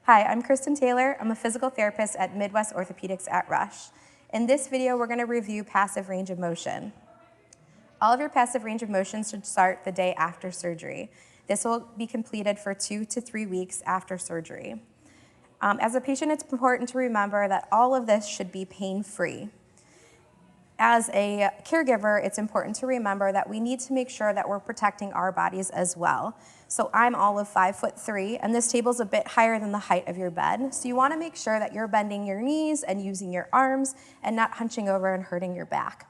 Hi, I'm Kristen Taylor. I'm a physical therapist at Midwest Orthopedics at Rush. In this video, we're going to review passive range of motion. All of your passive range of motion should start the day after surgery. This will be completed for 2 to 3 weeks after surgery. As a patient, it's important to remember that all of this should be pain-free. As a caregiver, it's important to remember that we need to make sure that we're protecting our bodies as well. So I'm all of 5'3", and this table's a bit higher than the height of your bed. So you want to make sure that you're bending your knees and using your arms and not hunching over and hurting your back.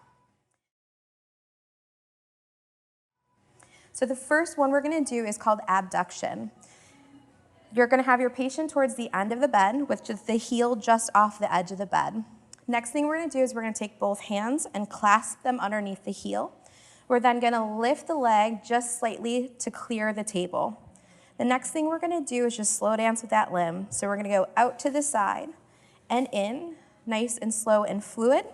So the first one we're going to do is called abduction. You're going to have your patient towards the end of the bed with just the heel just off the edge of the bed. Next thing we're going to do is we're going to take both hands and clasp them underneath the heel. We're then going to lift the leg just slightly to clear the table. The next thing we're going to do is just slow dance with that limb. So we're going to go out to the side and in, nice and slow and fluid.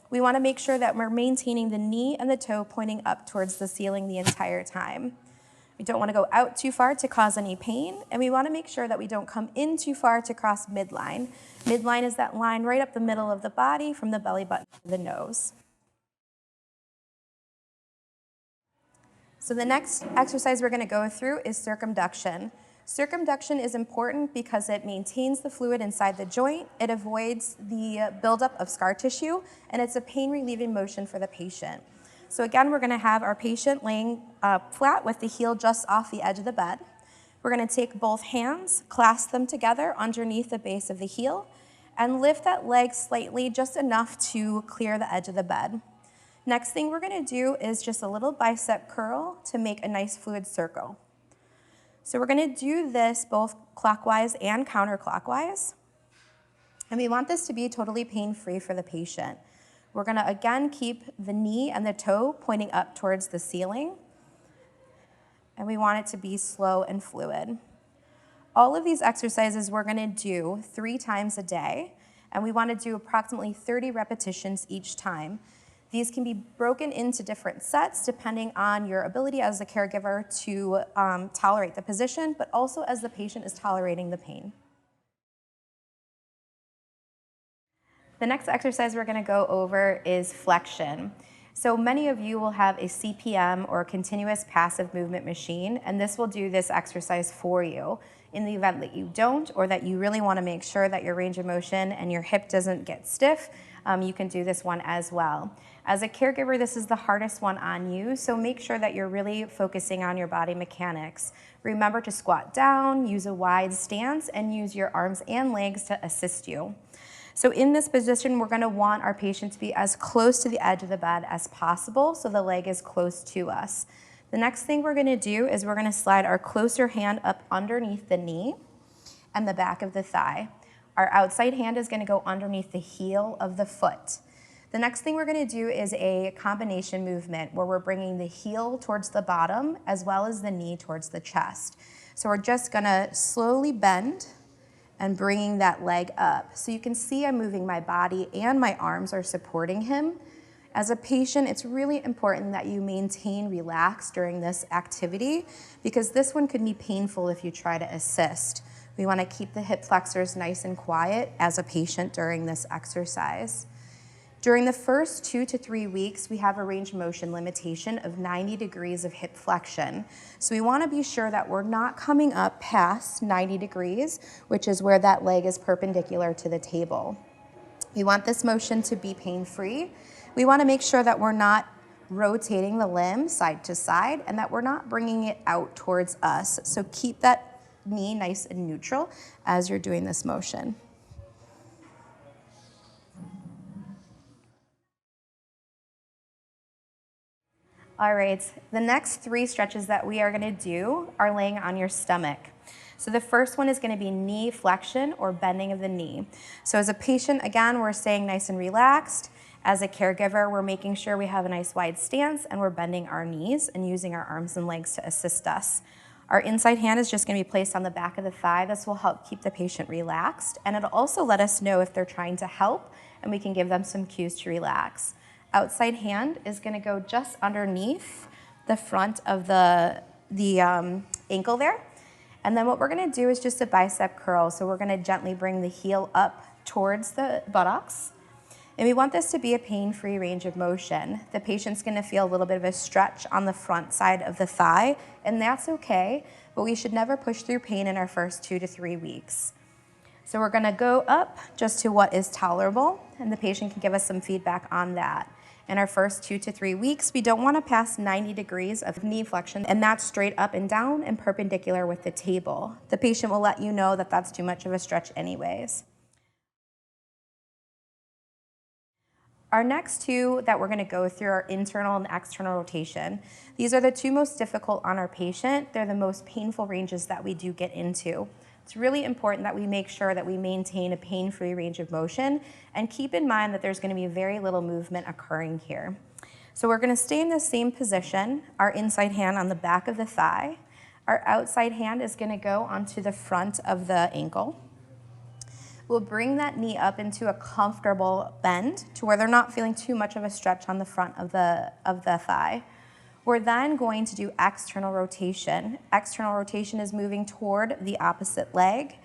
We want to make sure that we're maintaining the knee and the toe pointing up towards the ceiling the entire time. We don't want to go out too far to cause any pain, and we want to make sure that we don't come in too far to cross midline. Midline is that line right up the middle of the body from the belly button to the nose. So the next exercise we're going to go through is circumduction. Circumduction is important because it maintains the fluid inside the joint, it avoids the buildup of scar tissue, and it's a pain-relieving motion for the patient. So again, we're going to have our patient laying flat with the heel just off the edge of the bed. We're going to take both hands, clasp them together underneath the base of the heel, and lift that leg slightly, just enough to clear the edge of the bed. Next thing we're going to do is just a little bicep curl to make a nice fluid circle. So we're going to do this both clockwise and counterclockwise. And we want this to be totally pain-free for the patient. We're going to again keep the knee and the toe pointing up towards the ceiling. And we want it to be slow and fluid. All of these exercises we're going to do 3 times a day. And we want to do approximately 30 repetitions each time. These can be broken into different sets depending on your ability as a caregiver to tolerate the position, but also as the patient is tolerating the pain. The next exercise we're going to go over is flexion. So many of you will have a CPM or continuous passive movement machine, and this will do this exercise for you. In the event that you don't, or that you really want to make sure that your range of motion and your hip doesn't get stiff, you can do this one as well. As a caregiver, this is the hardest one on you, so make sure that you're really focusing on your body mechanics. Remember to squat down, use a wide stance, and use your arms and legs to assist you. So in this position, we're going to want our patient to be as close to the edge of the bed as possible, so the leg is close to us. The next thing we're going to do is we're going to slide our closer hand up underneath the knee and the back of the thigh. Our outside hand is going to go underneath the heel of the foot. The next thing we're going to do is a combination movement where we're bringing the heel towards the bottom as well as the knee towards the chest. So we're just going to slowly bend and bringing that leg up. So you can see I'm moving my body and my arms are supporting him. As a patient, it's really important that you maintain relax during this activity because this one could be painful if you try to assist. We want to keep the hip flexors nice and quiet as a patient during this exercise. During the first 2 to 3 weeks, we have a range of motion limitation of 90 degrees of hip flexion. So we want to be sure that we're not coming up past 90 degrees, which is where that leg is perpendicular to the table. We want this motion to be pain-free. We want to make sure that we're not rotating the limb side to side and that we're not bringing it out towards us. So keep that knee nice and neutral as you're doing this motion. All right, the next 3 stretches that we are going to do are laying on your stomach. So the first one is going to be knee flexion or bending of the knee. So as a patient, again, we're staying nice and relaxed. As a caregiver, we're making sure we have a nice wide stance and we're bending our knees and using our arms and legs to assist us. Our inside hand is just going to be placed on the back of the thigh. This will help keep the patient relaxed, and it'll also let us know if they're trying to help, and we can give them some cues to relax. Outside hand is going to go just underneath the front of the ankle there. And then what we're gonna do is just a bicep curl. So we're gonna gently bring the heel up towards the buttocks. And we want this to be a pain-free range of motion. The patient's gonna feel a little bit of a stretch on the front side of the thigh, and that's okay, but we should never push through pain in our first 2 to 3 weeks. So we're gonna go up just to what is tolerable, and the patient can give us some feedback on that. In our first 2 to 3 weeks, we don't wanna pass 90 degrees of knee flexion, and that's straight up and down and perpendicular with the table. The patient will let you know that that's too much of a stretch anyways. Our next two that we're gonna go through are internal and external rotation. These are the two most difficult on our patient. They're the most painful ranges that we do get into. It's really important that we make sure that we maintain a pain-free range of motion and keep in mind that there's gonna be very little movement occurring here. So we're gonna stay in the same position, our inside hand on the back of the thigh. Our outside hand is gonna go onto the front of the ankle. We'll bring that knee up into a comfortable bend to where they're not feeling too much of a stretch on the front of the thigh. We're then going to do external rotation. External rotation is moving toward the opposite leg,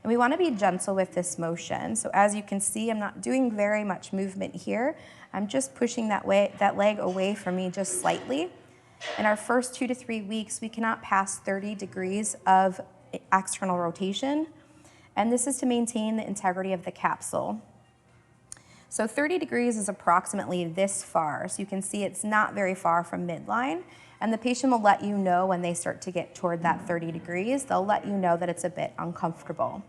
and we want to be gentle with this motion. So as you can see, I'm not doing very much movement here. I'm just pushing that leg away from me just slightly. In our first 2 to 3 weeks, we cannot pass 30 degrees of external rotation, and this is to maintain the integrity of the capsule. So 30 degrees is approximately this far, so you can see it's not very far from midline, and the patient will let you know when they start to get toward that 30 degrees. They'll let you know that it's a bit uncomfortable.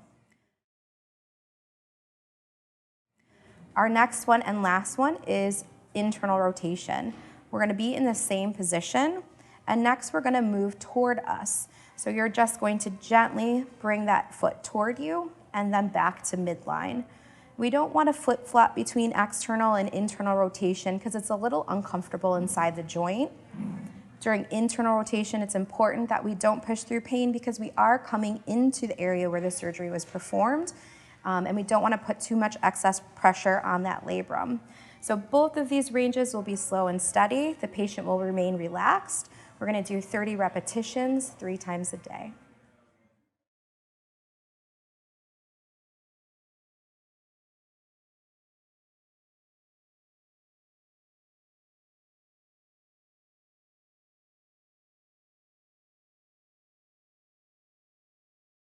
Our next one and last one is internal rotation. We're gonna be in the same position, and next we're gonna move toward us. So you're just going to gently bring that foot toward you and then back to midline. We don't want to flip-flop between external and internal rotation because it's a little uncomfortable inside the joint. During internal rotation, it's important that we don't push through pain because we are coming into the area where the surgery was performed, and we don't want to put too much excess pressure on that labrum. So both of these ranges will be slow and steady. The patient will remain relaxed. We're going to do 30 repetitions 3 times a day.